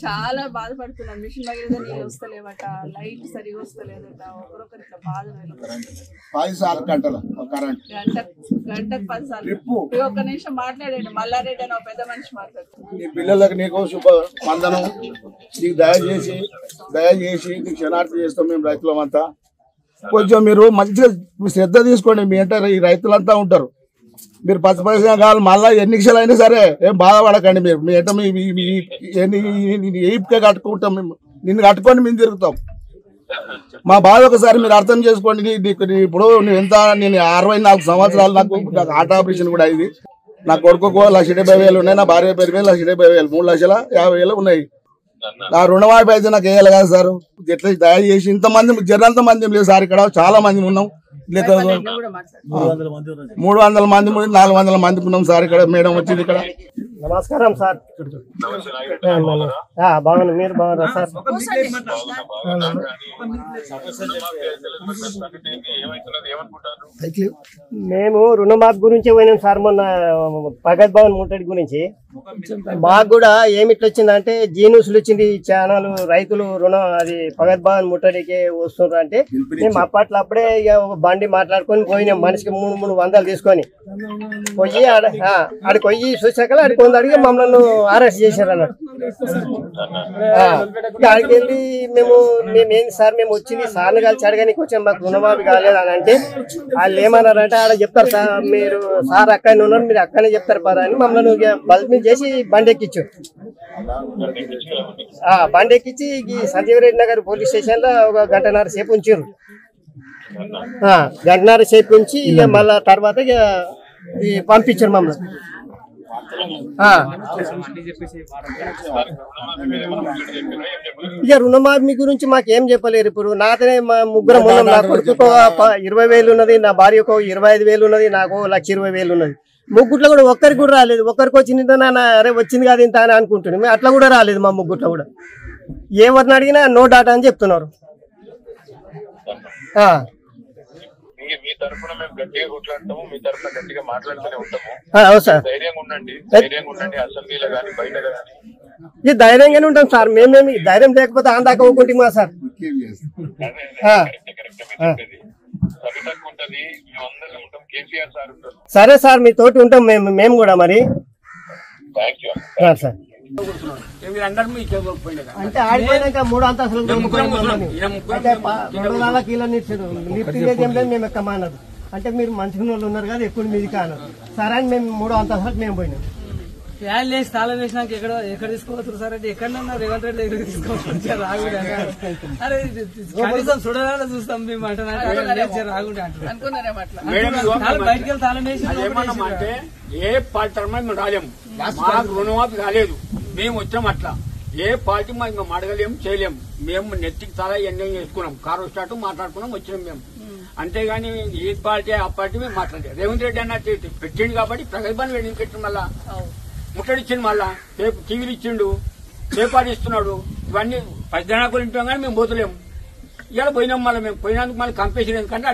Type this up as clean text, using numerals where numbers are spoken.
చాలా బాధపడుతున్నారు. మిషన్ భగీరథ నీళ్ళు వస్తలేవట, లైట్ సరిగా వస్తలేదట. ఒకరొకరు ఇట్లా బాధ 10 గంటలు గంటకు 10 సార్లు. ఒక్క నిమిషం మాట్లాడండి. మల్లారెడ్డి అని ఒక పెద్ద మనిషి మాట్లాడుతున్నారు. నీ పిల్లలకు నీకు శుభ వందనం. నీకు దయచేసి నీకు క్షణార్థి చేస్తాం మేము రైతులమంతా. కొంచెం మీరు మంచిగా శ్రద్ధ తీసుకోండి. మీ అంటే ఈ రైతులంతా ఉంటారు. మీరు 10 పైసలు కావాలి మళ్ళీ ఎన్ని నిమిషాలు అయినా సరే ఏం బాధపడకండి. మీరు మీ అంటే ఏపుగా కట్టుకుంటాం. మేము నిన్ను కట్టుకొని మేము తిరుగుతాం. మా బాధ ఒకసారి మీరు అర్థం చేసుకోండి. ఇప్పుడు నేను 64 సంవత్సరాలు. నాకు హార్ట్ ఆపరేషన్ కూడా అయింది. నా కొడుకు 1,70,000 ఉన్నాయి. నా భార్య పేరు మీద 1,70,000, 3,50,000 ఉన్నాయి. నా రుణమాఫీ అయితే నాకు వేయాలి కదా సార్. ఎట్లా దయచేసి ఇంతమంది జనంత మంది లేదు సార్. ఇక్కడ చాలా మంది ఉన్నాం. 300 మంది 400 మంది ఉన్నాం సార్. ఇక్కడ మేడం వచ్చింది. ఇక్కడ నమస్కారం సార్. బాగున్నా, మీరు బాగున్నారా సార్? మేము రుణమాఫీ గురించి పోయినాం సార్. మొన్న భగత్ భవన్ ముట్టడి గురించి మాకు కూడా ఏమిట్లు వచ్చిందంటే జీన్యూస్లు వచ్చింది. ఛానల్ రైతులు రుణం అది భగత్ భవన్ ముట్టడికి వస్తున్నారు అంటే మేము అప్పట్లో ఇక బండి మాట్లాడుకొని పోయినాం. మనిషికి 300 తీసుకొని పోయి ఆడికి పోయి చూసాక ఆడికి కొంత అడిగి మమ్మల్ని అరెస్ట్ చేశారు అన్నట్టు. ఆడికి వెళ్ళి మేమేంటి సార్ మేము వచ్చింది సార్ని కలిసి అడగానికి వచ్చాం, మాకు రుణమాఫీ కాలేదు అని అంటే వాళ్ళు ఏమన్నారంటే ఆడ చెప్తారు సార్, మీరు సార్ అక్కడనే ఉన్నారు, మీరు అక్కడనే చెప్తారు పరా అని మమ్మల్ని బల్మీ చేసి బండి ఎక్కించు. బండి ఎక్కించి ఈ సంజీవరెడ్డి నగర్ పోలీస్ స్టేషన్ లో 1 గంటన్నర సేపు ఉంచారు. 1 గంటన్నర సేపు ఉంచి ఇక మళ్ళా తర్వాత ఇక పంపించారు మమ్మల్ని. ఇక రుణమాఫీ గురించి మాకేం చెప్పలేరు. ఇప్పుడు నాతోనే మా ముగ్గురం ఉన్నాం. నా కొడుకు 20,000 ఉన్నది, నా భార్యకు 25,000 ఉన్నది, నాకు 1,20,000 ఉన్నది. ముగ్గుట్లో కూడా ఒక్కరికి కూడా రాలేదు. ఒక్కరికి వచ్చింది అరే వచ్చింది కాదు ఇంత అని అనుకుంటున్నాం. అట్లా కూడా రాలేదు మా ముగ్గుట్లో కూడా. ఎవరిని అడిగినా నో డాటా అని చెప్తున్నారు. ఇది ధైర్యంగానే ఉంటాం సార్. మేమేమి ధైర్యం లేకపోతే అందాక ఊకుంటామా సార్? సరే సార్, మీ తోటి ఉంటాం మేము కూడా మరి. సార్ అంటే ఆడిపోయినాక 3 అంతస్తులు కిలోని ఇచ్చారు. లిఫ్ట్ లేదు ఏం లేదు, మేము ఎక్కమన్నారు. అంటే మీరు మంచిగా వాళ్ళు ఉన్నారు కదా ఎక్కువ మీది కాన్నారు. సరే అని మేము 3 అంతస్తులకు మేము పోయినాం. ఫ్యాన్ లేసి తాళం వేసినాక ఎక్కడ తీసుకోవచ్చు సార్ అంటే ఎక్కడన్నా రేవంత్ రెడ్డి దగ్గర తీసుకోవచ్చు. రాగుడు అరే కనీసం చూడాలని చూస్తాం మేము అంటే రాగుడు అంటారు. బయటకి వెళ్ళి తాళం వేసి అంటే ఏ పార్టీ మేము రాలేము. మాకు రుణమాఫీ కాలేదు, మేము వచ్చాం. అట్లా ఏ పార్టీ మేము అడగలేము, చేయలేము. మేము నెత్తికి చాలా ఎంజాయ్ చేసుకున్నాం. కారు స్టార్ట్ మాట్లాడుకున్నాం, వచ్చినాం మేము. అంతేగాని ఈ పార్టీ ఆ పార్టీ మేము మాట్లాడలేదు. రేవంత్ రెడ్డి అన్న పెట్టిండు కాబట్టి ప్రగల్భాన్ని వెళ్ళి పెట్టిండు. మళ్ళా ముట్టడిచ్చిండు, మళ్ళా టీవీలు ఇచ్చిండు, పేపర్ ఇస్తున్నాడు. ఇవన్నీ 10 జనాకులు ఇంటాం కానీ మేము పోతలేము. ఇలా పోయినాం. మళ్ళీ మేము పోయినందుకు మళ్ళీ కంపేషన్ ఎందుకంటే